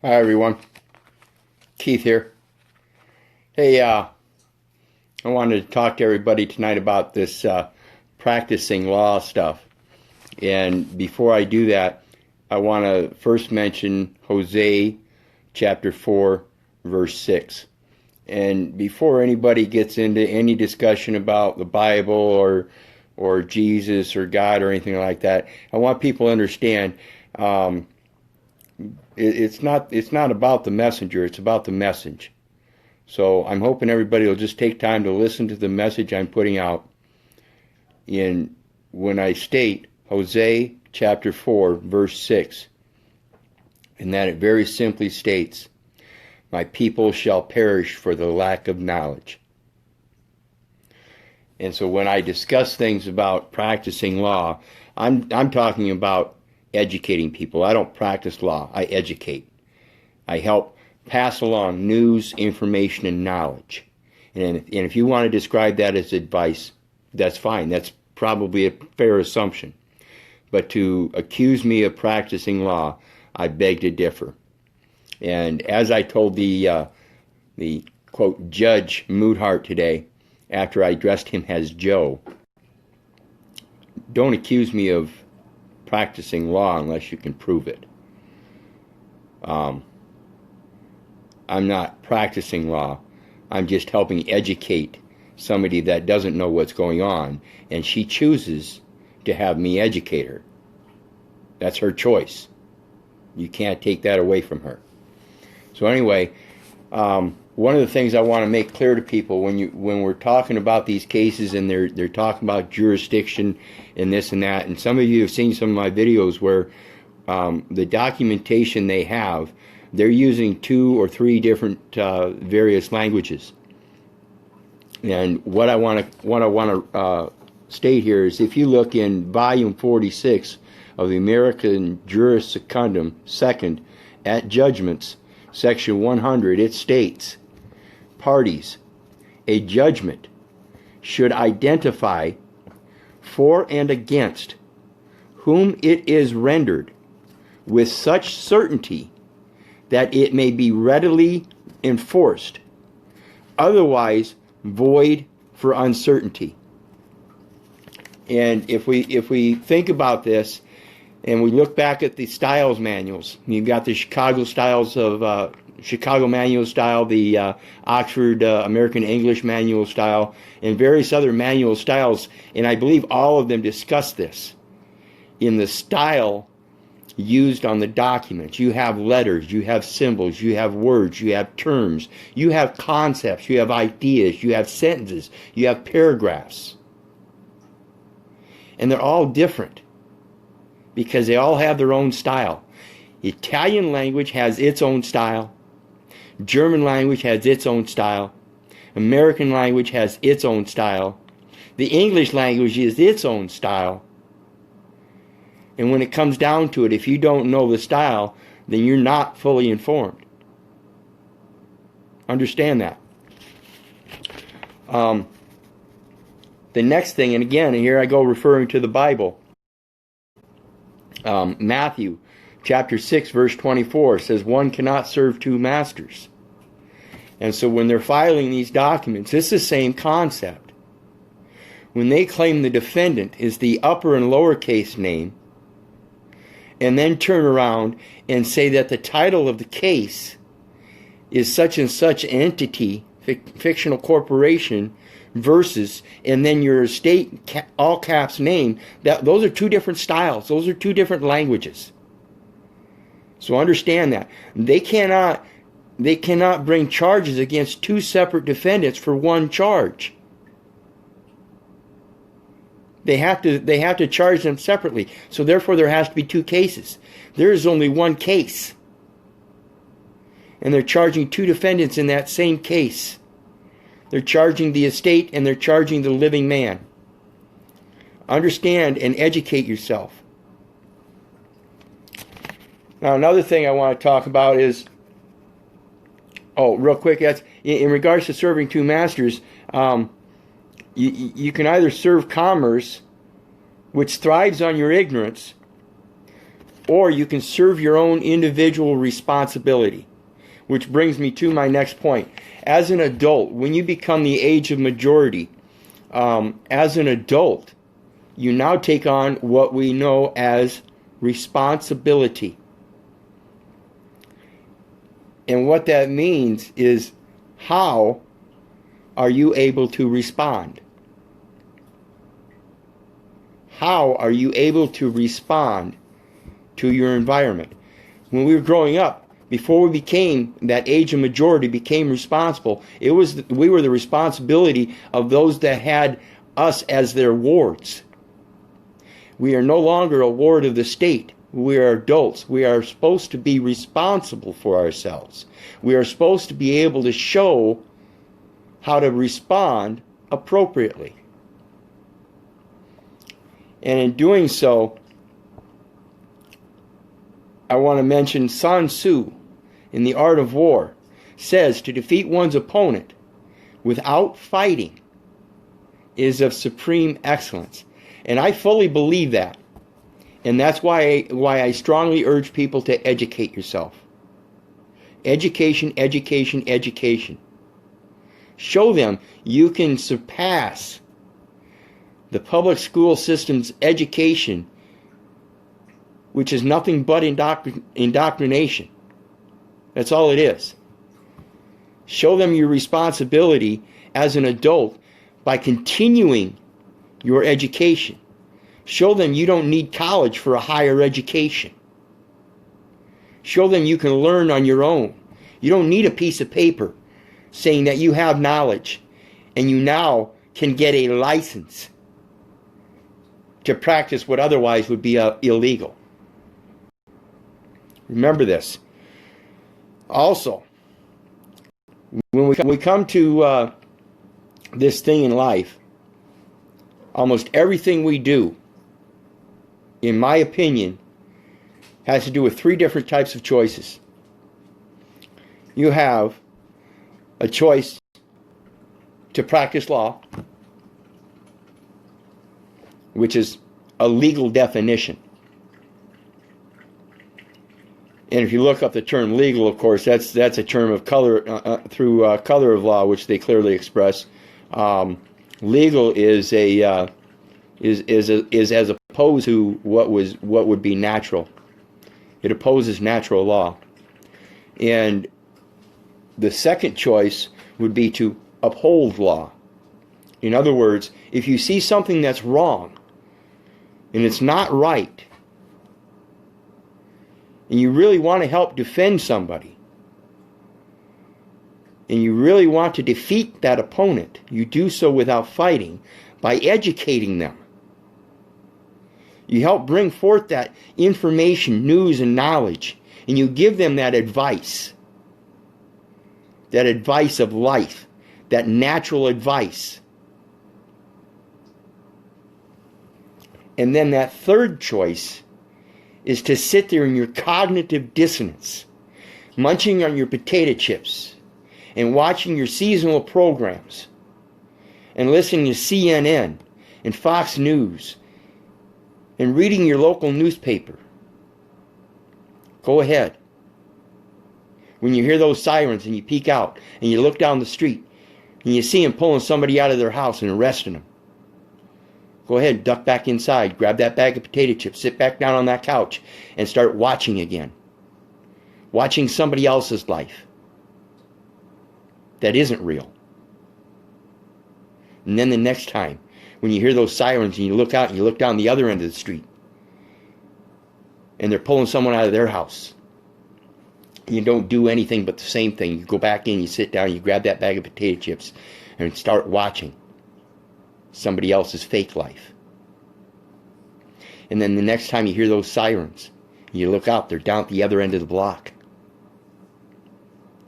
Hi everyone, Keith here. Hey, I wanted to talk to everybody tonight about this practicing law stuff. And before I do that, I want to first mention Hosea chapter 4, verse 6. And before anybody gets into any discussion about the Bible or Jesus or God or anything like that, I want people to understand it's not about the messenger, it's about the message. So I'm hoping everybody will just take time to listen to the message I'm putting out when I state Hosea chapter 4 verse 6, and that it very simply states, "My people shall perish for the lack of knowledge." And so when I discuss things about practicing law, I'm talking about educating people. I don't practice law, I educate. I help pass along news, information, and knowledge. And if you want to describe that as advice, that's fine. That's probably a fair assumption. But to accuse me of practicing law, I beg to differ. And as I told the quote, Judge Moodhart today, after I addressed him as Joe, don't accuse me of practicing law unless you can prove it. I'm not practicing law. I'm just helping educate somebody that doesn't know what's going on, and she chooses to have me educate her. That's her choice. You can't take that away from her. So anyway, one of the things I want to make clear to people when we're talking about these cases and they're talking about jurisdiction and this and that, and some of you have seen some of my videos where the documentation they have, they're using 2 or 3 different various languages. And what I want to state here is, if you look in volume 46 of the American Juris Secundum, second, at Judgments, section 100, it states, "Parties, a judgment should identify for and against whom it is rendered with such certainty that it may be readily enforced, otherwise void for uncertainty." And if we think about this and we look back at the styles manuals, you've got the Chicago styles of Chicago manual style, the Oxford American English manual style, and various other manual styles, and I believe all of them discuss this. In the style used on the documents, you have letters, you have symbols, you have words, you have terms, you have concepts, you have ideas, you have sentences, you have paragraphs. And they're all different because they all have their own style. Italian language has its own style. German language has its own style. American language has its own style. The English language is its own style. And when it comes down to it, if you don't know the style, then you're not fully informed. Understand that. The next thing, and again, here I go referring to the Bible. Matthew chapter 6, verse 24 says, "One cannot serve 2 masters." And so when they're filing these documents, it's the same concept. When they claim the defendant is the upper and lowercase name, and then turn around and say that the title of the case is such and such entity, fictional corporation, versus, and then your estate all caps name, those are 2 different styles. Those are 2 different languages. So understand that. They cannot bring charges against 2 separate defendants for one charge. They have to charge them separately. So therefore there has to be 2 cases. There is only one case. And they're charging 2 defendants in that same case. They're charging the estate and they're charging the living man. Understand and educate yourself. Now another thing I want to talk about is, real quick, that's in regards to serving 2 masters. You can either serve commerce, which thrives on your ignorance, or you can serve your own individual responsibility. Which brings me to my next point. As an adult, when you become the age of majority, as an adult, you now take on what we know as responsibility. And what that means is, how are you able to respond? How are you able to respond to your environment? When we were growing up, before we became that age of majority, became responsible, we were the responsibility of those that had us as their wards. We are no longer a ward of the state. We are adults. We are supposed to be responsible for ourselves. We are supposed to be able to show how to respond appropriately. And in doing so, I want to mention Sun Tzu in The Art of War says to defeat one's opponent without fighting is of supreme excellence. And I fully believe that. And that's why I strongly urge people to educate yourself. Education, education, education. Show them you can surpass the public school system's education, which is nothing but indoctrination. That's all it is. Show them your responsibility as an adult by continuing your education. Show them you don't need college for a higher education. Show them you can learn on your own. You don't need a piece of paper saying that you have knowledge and you now can get a license to practice what otherwise would be illegal. Remember this. Also, when we come to this thing in life, almost everything we do, in my opinion, has to do with three different types of choices. You have a choice to practice law, which is a legal definition. And if you look up the term legal, of course, that's a term of color through color of law, which they clearly express. Legal is as opposed to what would be natural. It opposes natural law. And the second choice would be to uphold law. In other words, if you see something that's wrong and it's not right, and you really want to help defend somebody, and you really want to defeat that opponent, you do so without fighting, by educating them. You help bring forth that information, news, and knowledge, and you give them that advice of life, that natural advice. And then that third choice is to sit there in your cognitive dissonance, munching on your potato chips and watching your seasonal programs and listening to CNN and Fox News and reading your local newspaper. Go ahead. When you hear those sirens and you peek out and you look down the street and you see them pulling somebody out of their house and arresting them, go ahead, duck back inside, grab that bag of potato chips, sit back down on that couch, and start watching again. Watching somebody else's life that isn't real. And then the next time, when you hear those sirens and you look out and you look down the other end of the street, and they're pulling someone out of their house, you don't do anything but the same thing. You go back in, you sit down, you grab that bag of potato chips, and start watching somebody else's fake life. And then the next time you hear those sirens, you look out, they're down at the other end of the block.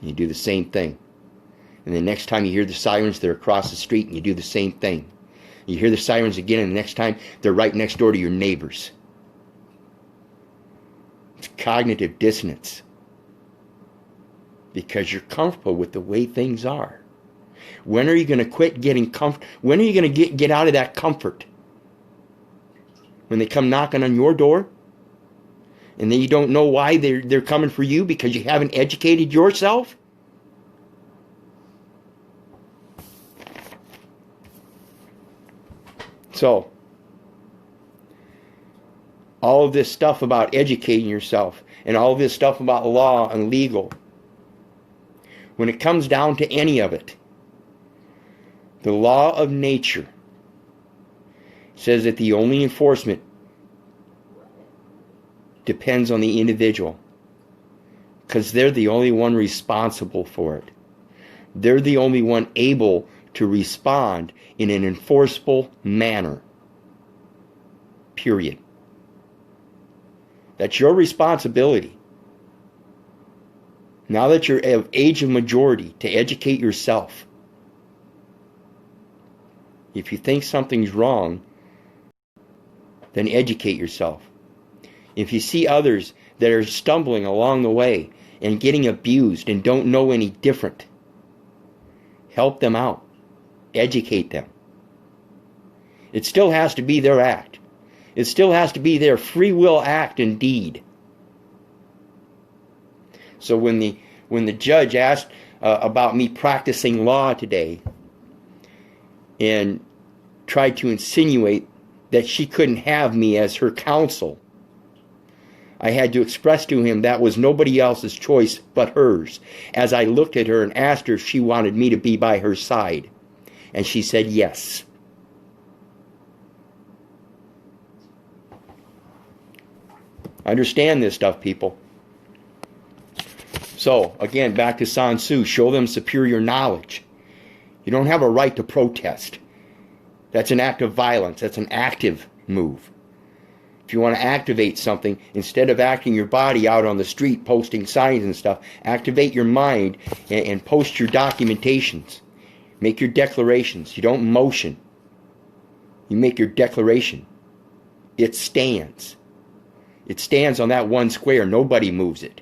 You do the same thing. And the next time you hear the sirens, they're across the street, and you do the same thing. You hear the sirens again, and the next time, they're right next door to your neighbors. It's cognitive dissonance. Because you're comfortable with the way things are. When are you going to quit getting comfort? When are you going to get out of that comfort? When they come knocking on your door? And then you don't know why they're coming for you because you haven't educated yourself? So, all of this stuff about educating yourself and all of this stuff about law and legal, when it comes down to any of it, the law of nature says that the only enforcement depends on the individual, because they're the only one responsible for it. They're the only one able to respond in an enforceable manner. Period. That's your responsibility. Now that you're of age of majority, to educate yourself. If you think something's wrong, then educate yourself. If you see others that are stumbling along the way and getting abused and don't know any different, help them out. Educate them. It still has to be their act. It still has to be their free will act and deed. So when the judge asked about me practicing law today and tried to insinuate that she couldn't have me as her counsel, I had to express to him that was nobody else's choice but hers, as I looked at her and asked her if she wanted me to be by her side. And she said yes. Understand this stuff, people. So, again, back to Sun Tzu, show them superior knowledge. You don't have a right to protest. That's an act of violence. That's an active move. If you want to activate something, instead of acting your body out on the street, posting signs and stuff, activate your mind and post your documentations. Make your declarations. You don't motion. You make your declaration. It stands. It stands on that one square. Nobody moves it.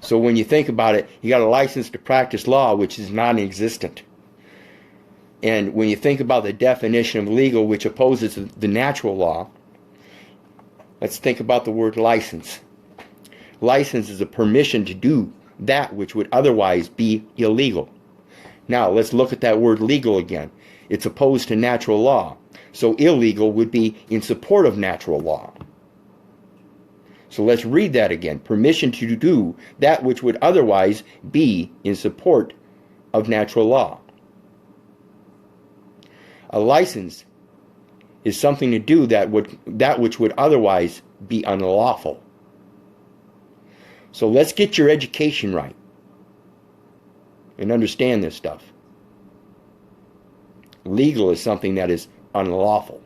So when you think about it, you got a license to practice law, which is non-existent. And when you think about the definition of legal, which opposes the natural law, let's think about the word license. License is a permission to do that which would otherwise be illegal. Now, let's look at that word legal again. It's opposed to natural law. So illegal would be in support of natural law. So let's read that again. Permission to do that which would otherwise be in support of natural law. A license is something to do that which would otherwise be unlawful. So let's get your education right and understand this stuff. Legal is something that is unlawful.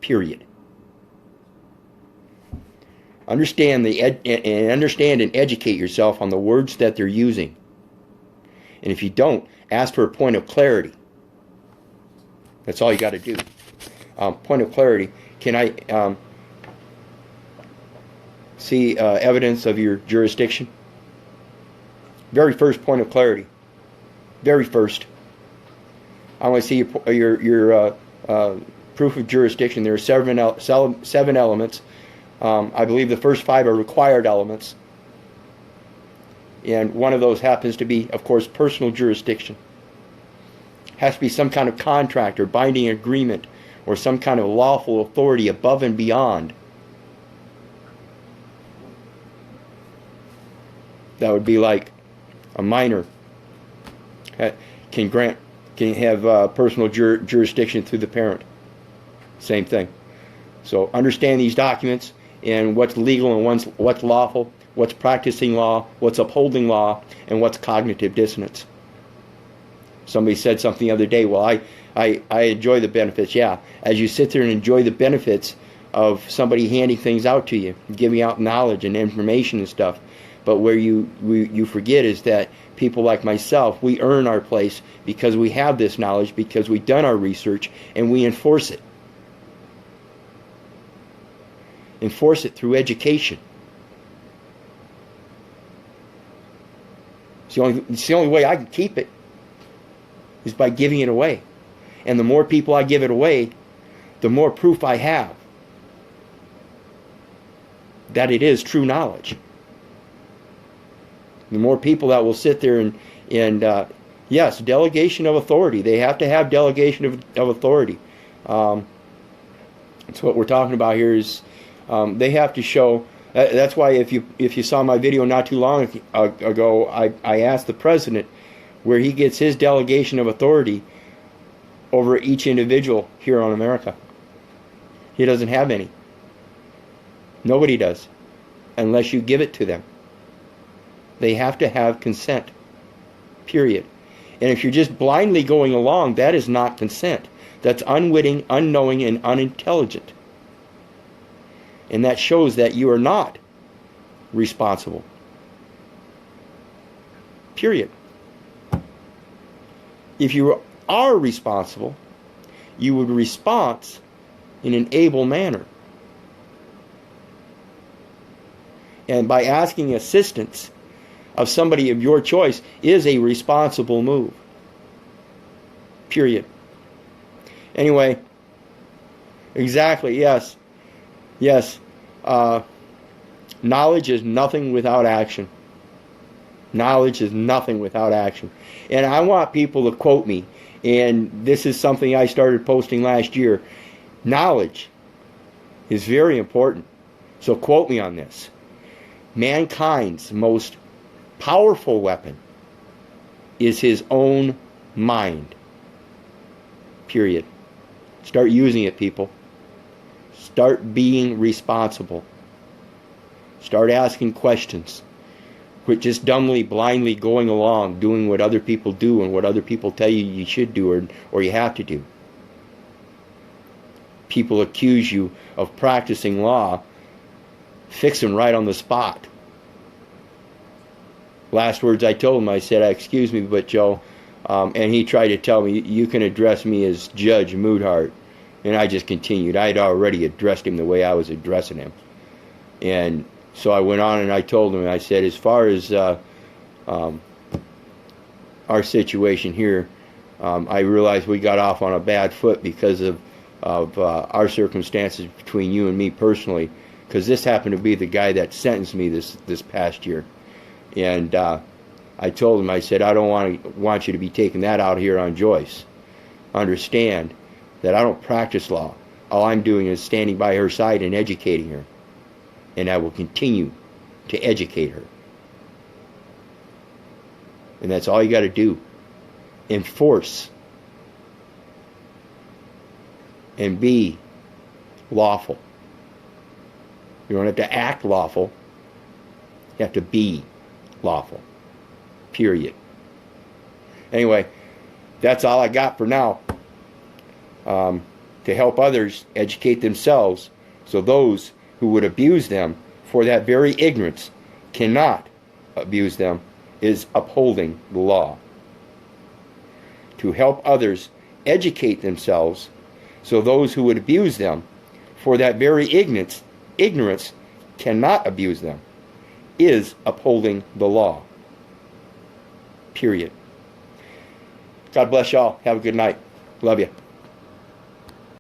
Period. Understand and educate yourself on the words that they're using. And if you don't, ask for a point of clarity. That's all you got to do. Point of clarity. Can I see evidence of your jurisdiction? Very first point of clarity. Very first. I want to see your proof of jurisdiction. There are seven elements. I believe the first 5 are required elements. And one of those happens to be, of course, personal jurisdiction. Has to be some kind of contract or binding agreement or some kind of lawful authority above and beyond. That would be like a minor can have personal jurisdiction through the parent. Same thing. So understand these documents and what's legal and what's lawful, what's practicing law, what's upholding law, and what's cognitive dissonance. Somebody said something the other day, well, I enjoy the benefits. Yeah, as you sit there and enjoy the benefits of somebody handing things out to you, giving out knowledge and information and stuff. But where you forget is that people like myself, we earn our place because we have this knowledge, because we've done our research, and we enforce it. Enforce it through education. It's the only way I can keep it is by giving it away. And the more people I give it away, the more proof I have that it is true knowledge. The more people that will sit there and yes, delegation of authority. They have to have delegation of authority. That's what we're talking about here. Is they have to show. That's why if you saw my video not too long ago, I asked the president where he gets his delegation of authority over each individual here on America. He doesn't have any. Nobody does, unless you give it to them. They have to have consent, period. And if you're just blindly going along, that is not consent. That's unwitting, unknowing, and unintelligent. And that shows that you are not responsible, period. If you are responsible, you would respond in an able manner. And by asking assistance of somebody of your choice is a responsible move. Period. Anyway, exactly, yes. Yes. Knowledge is nothing without action. Knowledge is nothing without action. And I want people to quote me, and this is something I started posting last year. Knowledge is very important. So quote me on this. Mankind's most powerful weapon is his own mind. Period. Start using it, people. Start being responsible. Start asking questions. Quit just dumbly, blindly going along, doing what other people do and what other people tell you you should do or you have to do. People accuse you of practicing law, fix them right on the spot. Last words I told him, I said, excuse me, but Joe, and he tried to tell me, you can address me as Judge Moodhart. And I just continued. I had already addressed him the way I was addressing him. And so I went on and I told him, I said, as far as our situation here, I realized we got off on a bad foot because of our circumstances between you and me personally, because this happened to be the guy that sentenced me this past year. And I told him, I said, I don't want you to be taking that out here on Joyce. Understand that I don't practice law. All I'm doing is standing by her side and educating her. And I will continue to educate her. And that's all you got to do. Enforce and be lawful. You don't have to act lawful. You have to be lawful. Period. Anyway, that's all I got for now. To help others educate themselves, so those who would abuse them for that very ignorance cannot abuse them, is upholding the law. To help others educate themselves, so those who would abuse them for that very ignorance cannot abuse them, is upholding the law. Period. God bless y'all. Have a good night. Love you.